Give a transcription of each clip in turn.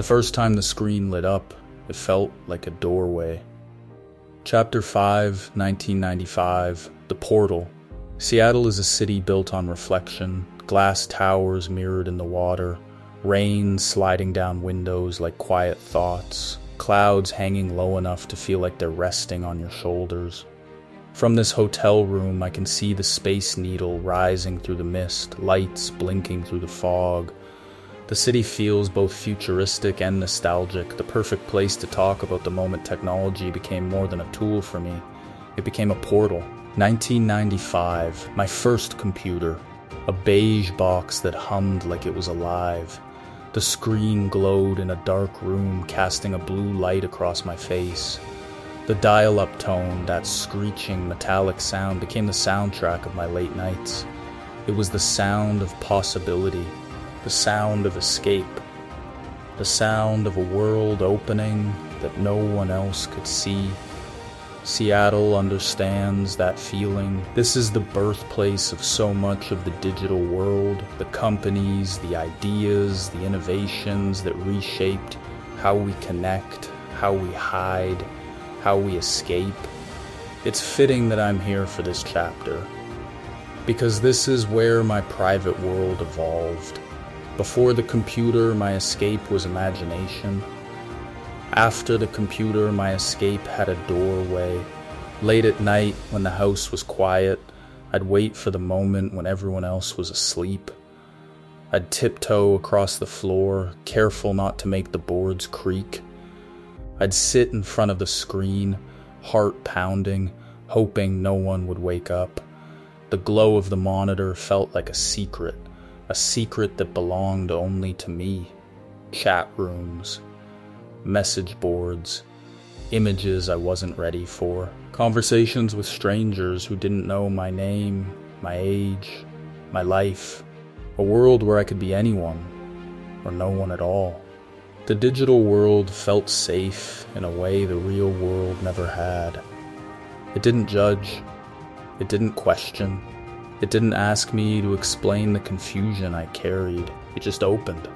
The first time the screen lit up, it felt like a doorway. Chapter 5, 1995, The Portal. Seattle is a city built on reflection, glass towers mirrored in the water, rain sliding down windows like quiet thoughts, clouds hanging low enough to feel like they're resting on your shoulders. From this hotel room, I can see the Space Needle rising through the mist, lights blinking through the fog. The city feels both futuristic and nostalgic, the perfect place to talk about the moment technology became more than a tool for me. It became a portal. 1995, my first computer, a beige box that hummed like it was alive. The screen glowed in a dark room, casting a blue light across my face. The dial-up tone, that screeching metallic sound, became the soundtrack of my late nights. It was the sound of possibility. The sound of escape, the sound of a world opening that no one else could see. Seattle understands that feeling. This is the birthplace of so much of the digital world, the companies, the ideas, the innovations that reshaped how we connect, how we hide, how we escape. It's fitting that I'm here for this chapter, because this is where my private world evolved. Before the computer, my escape was imagination. After the computer, my escape had a doorway. Late at night, when the house was quiet, I'd wait for the moment when everyone else was asleep. I'd tiptoe across the floor, careful not to make the boards creak. I'd sit in front of the screen, heart pounding, hoping no one would wake up. The glow of the monitor felt like a secret that belonged only to me. Chat rooms, message boards, images I wasn't ready for, conversations with strangers who didn't know my name, my age, my life, a world where I could be anyone or no one at all. The digital world felt safe in a way the real world never had. It didn't judge, it didn't question. It didn't ask me to explain the confusion I carried. It just opened,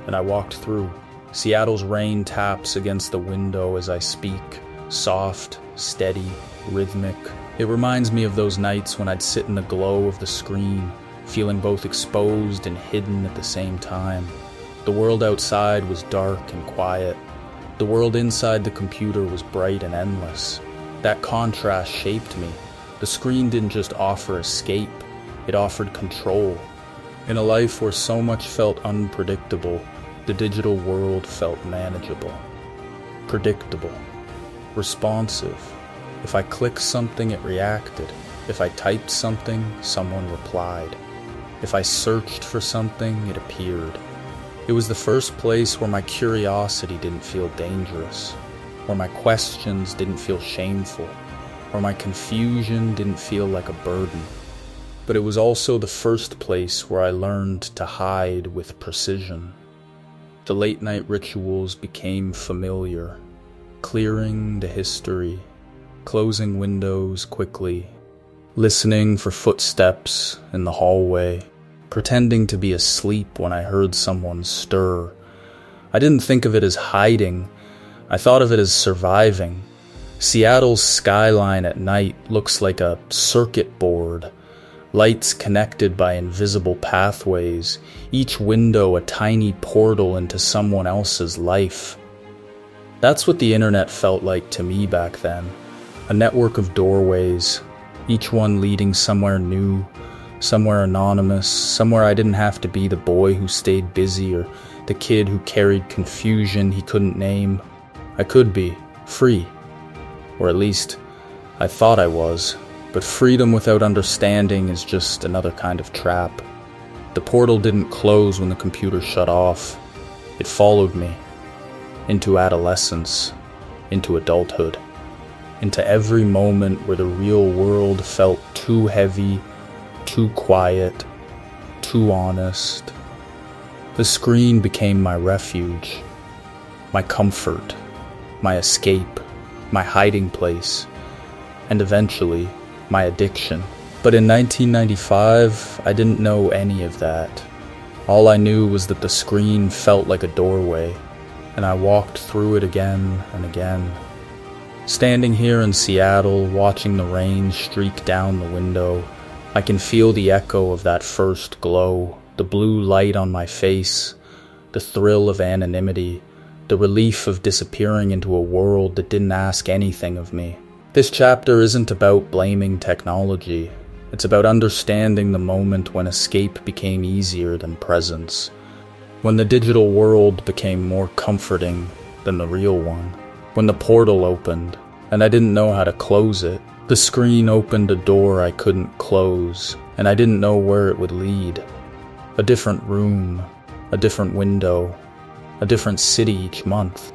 and I walked through. Seattle's rain taps against the window as I speak, soft, steady, rhythmic. It reminds me of those nights when I'd sit in the glow of the screen, feeling both exposed and hidden at the same time. The world outside was dark and quiet. The world inside the computer was bright and endless. That contrast shaped me. The screen didn't just offer escape, it offered control. In a life where so much felt unpredictable, the digital world felt manageable, predictable, responsive. If I clicked something, it reacted. If I typed something, someone replied. If I searched for something, it appeared. It was the first place where my curiosity didn't feel dangerous, where my questions didn't feel shameful, where my confusion didn't feel like a burden. But it was also the first place where I learned to hide with precision. The late night rituals became familiar, clearing the history, closing windows quickly, listening for footsteps in the hallway, pretending to be asleep when I heard someone stir. I didn't think of it as hiding, I thought of it as surviving. Seattle's skyline at night looks like a circuit board, lights connected by invisible pathways, each window a tiny portal into someone else's life. That's what the internet felt like to me back then, a network of doorways, each one leading somewhere new, somewhere anonymous, somewhere I didn't have to be the boy who stayed busy or the kid who carried confusion he couldn't name. I could be free. Or at least, I thought I was. But freedom without understanding is just another kind of trap. The portal didn't close when the computer shut off. It followed me. Into adolescence. Into adulthood. Into every moment where the real world felt too heavy, too quiet, too honest. The screen became my refuge. My comfort. My escape. My hiding place, and eventually, my addiction. But in 1995, I didn't know any of that. All I knew was that the screen felt like a doorway, and I walked through it again and again. Standing here in Seattle, watching the rain streak down the window, I can feel the echo of that first glow, the blue light on my face, the thrill of anonymity, the relief of disappearing into a world that didn't ask anything of me. This chapter isn't about blaming technology. It's about understanding the moment when escape became easier than presence, when the digital world became more comforting than the real one, when the portal opened and I didn't know how to close it. The screen opened a door I couldn't close, and I didn't know where it would lead. A different room, a different window, a different city each month.